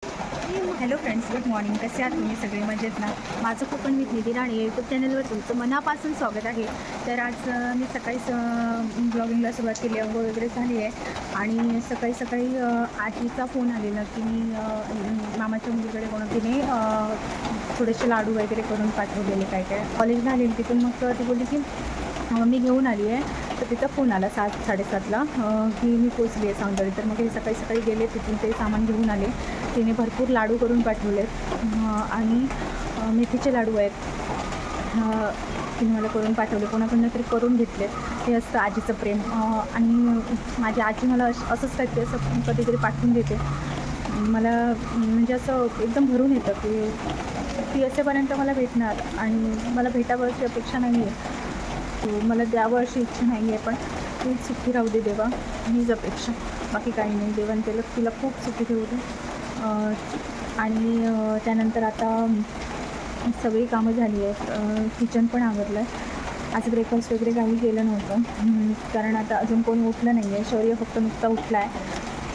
Hello friends, good morning. कसे आहात तुम्ही? सगळे मजेत ना? माझं Konkan with Nidhi Rane YouTube चॅनलवर तुमचं मनापासून स्वागत आहे. तर आज मी सकाळीच ब्लॉगिंगला सुरुवात केली. अंघोळ वगैरे झाली आहे आणि सकाळी सकाळी आजीचा फोन आलेला की मी मामाच्या मुलीकडे तिने थोडेसे लाडू वगैरे करून पाठवलेले. काय काय कॉलेजला आलेली तिथून. मग ती बोलली की मी घेऊन आली आहे. तर तिचा फोन आला 7-7:30ला की मी पोचली आहे सौंदर्य. तर मग हे सकाळी सकाळी गेले, तिथून ते सामान घेऊन आले. तिने भरपूर लाडू करून पाठवलेत आणि मेथीचे लाडू आहेत. तिने मला करून पाठवले, कोणाकडनं तरी करून घेतले. हे असतं आजीचं प्रेम. आणि माझी आजी मला असंच काहीतरी असं कधीतरी पाठवून देते. मला म्हणजे असं एकदम भरून येतं की ती असेपर्यंत मला भेटणार आणि मला भेटावं अशी अपेक्षा नाही आहे. मला द्यावं अशी इच्छा नाही आहे, पण ती सुखी राहू दे देवा, हीच अपेक्षा, बाकी काही नाही. देवान तिला खूप सुखी ठेवू दे. आणि त्यानंतर आता सगळी कामं झाली आहेत. किचन पण आवरलं आहे. आज ब्रेकफास्ट वगैरे काही केलं नव्हतं कारण आता अजून कोणी उठलं नाही आहे. शौर्य फक्त नुकता उठला आहे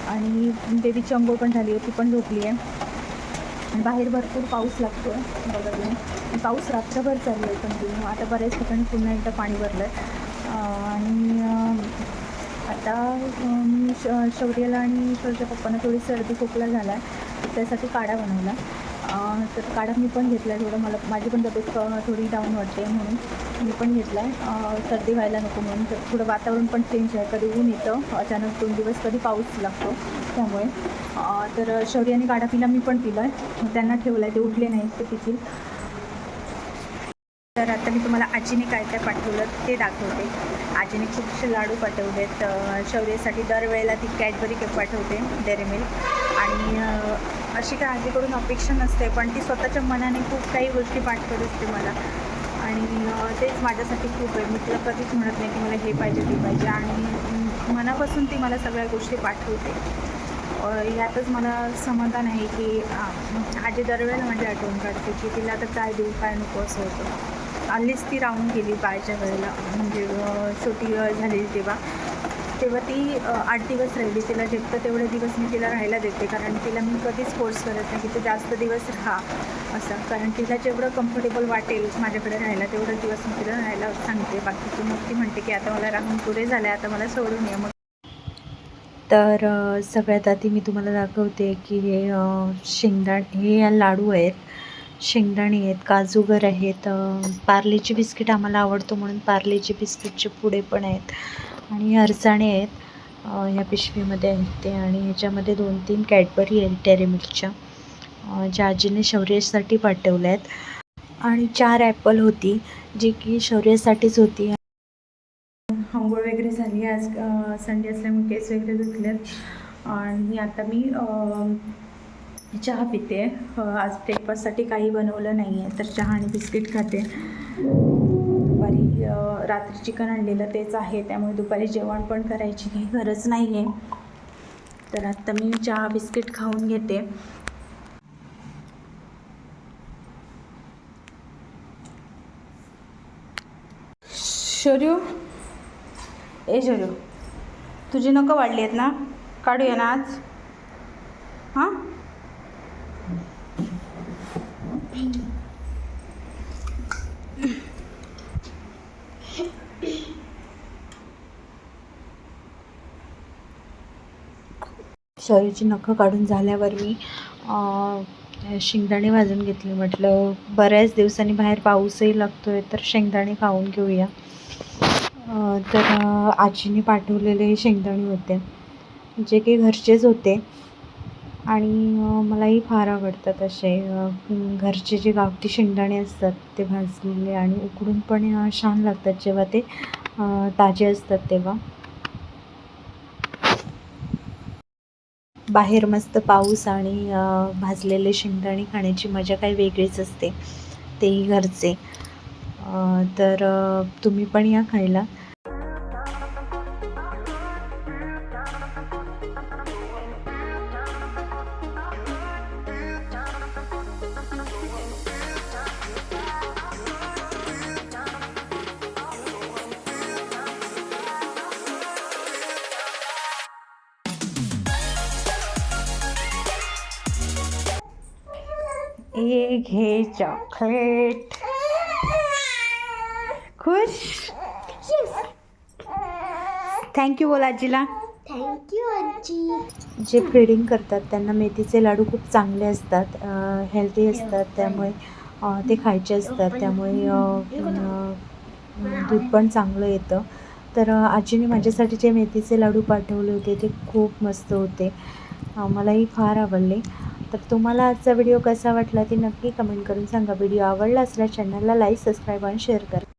आणि देवीची अंघोळ पण झाली आहे, ती पण झोपली आहे. आणि बाहेर भरपूर पाऊस लागतो आहे बघा. पाऊस रात्रभर चालू आहे कंटिन्यू. आता बऱ्याच ठिकाणी पुन्हा एकदा पाणी भरलं आहे. आणि आता मी शौर्याला आणि शौर्याच्या पप्पांना थोडी सर्दी खोकला झाला आहे, त्यासाठी काढा बनवला. तर काढा मी पण घेतला आहे. थोडं माझी पण तब्येत थोडी डाऊन वाटते म्हणून मी पण घेतला आहे. सर्दी व्हायला नको म्हणून. तर थोडं वातावरण पण चेंज आहे, कधी ऊन येतं अचानक 2 दिवस, कधी पाऊस लागतो, त्यामुळे. तर शौर्याने काढा पिला, मी पण पिला आहे. त्यांना ठेवलं आहे, ते उठले नाहीत, ते पितील. तर आता मी तुम्हाला आजीने काय काय पाठवलं ते दाखवते. आजीने खूपसे लाडू पाठवलेत. शौर्यासाठी दरवेळेला ती कॅडबरी केक पाठवते, डेअरी मिल्क. आणि अशी काय आजीकडून अपेक्षा नसते, पण ती स्वतःच्या मनाने खूप काही गोष्टी पाठवत असते मला. आणि तेच माझ्यासाठी खूप आहे. मी तिला कधीच म्हणत नाही की मला हे पाहिजे ते पाहिजे, आणि मनापासून ती मला सगळ्या गोष्टी पाठवते. यातच मला समाधान आहे की आजी दरवेळेला माझी आठवण काढते की तिला आता काय देऊ काय नको असं होतं. आलीच ती राहून गेली बाळच्या वेळेला, म्हणजे छोटी झालेली तेव्हा ती 8 दिवस राहिली. तिला जितकं तेवढे दिवस मी तिला राहायला देते, कारण तिला मी कधीच फोर्स करत नाही की तू जास्त दिवस राहा असं. कारण तिला जेवढं कम्फर्टेबल वाटेल माझ्याकडे राहायला तेवढं दिवस मी तिला राहायला सांगते. बाकी मग ती म्हणते की आता मला राहून पुरे झालं आहे, आता मला सोडून ये. मग तर सगळ्यात आधी मी तुम्हाला दाखवते की हे लाडू आहेत, शेंगदाणे आहेत, काजूगर आहेत, पार्लेची बिस्किट आम्हाला आवडतो म्हणून पार्लेची बिस्किटचे पुडे पण आहेत, आणि अरसाणे आहेत. ह्या पिशवीमध्ये आहेत ते. आणि ह्याच्यामध्ये 2-3 कॅडबरी आहेत डेअरी मिल्कच्या, ज्या आजीने शौर्यासाठी पाठवल्या आहेत. आणि 4 ॲपल होती, जी की शौर्यासाठीच होती. अंघोळ वगैरे झाली. आज संडे असल्यामुळे केस वगैरे धुतलेत. आणि आता मी चहा पिते. आज ब्रेकफास्टसाठी काही बनवलं नाही आहे, तर चहा आणि बिस्किट खाते. दुपारी रात्री चिकन आणलेलं तेच आहे, त्यामुळे दुपारी जेवण पण करायची काही गरज नाही आहे. तर आता मी चहा बिस्किट खाऊन घेते. शौर्य, शौर्य, तुझी नखं वाढली आहेत ना? काढूया ना आज? हां, शौर्याची नखं काढून झाल्यावर मी शेंगदाणे भाजून घेतले. म्हटलं बऱ्याच दिवसांनी बाहेर पाऊसही लागतो आहे, तर शेंगदाणे खाऊन घेऊया. तर आजीने पाठवलेले शेंगदाणे होते, जे काही घरचेच होते. आणि मलाही फार आवडतात असे घरचे जे गावठी शेंगदाणे असतात ते भाजलेले, आणि उकडून पण छान लागतात जेव्हा ते ताजे असतात तेव्हा. बाहेर मस्त पाऊस आणि भाजलेले शेंगदाणे खाण्याची मजा काही वेगळीच असते, तेही घरचे. तर तुम्ही पण या खायला. ये घे चॉकलेट. खुश. थँक्यू बोल आजीला. थँक्यू आजी. जे फीडिंग करतात त्यांना मेथीचे लाडू खूप चांगले असतात, हेल्दी असतात, त्यामुळे ते खायचे असतात, त्यामुळे दूध पण चांगलं येतं. तर आजीने माझ्यासाठी जे मेथीचे लाडू पाठवले होते ते खूप मस्त होते, मलाही फार आवडले. तर तुम्हाला आजचा व्हिडिओ कसा वाटला ते नक्की कमेंट करून सांगा. व्हिडिओ आवडला असल्यास चॅनलला लाईक, सबस्क्राईब आणि शेअर करा.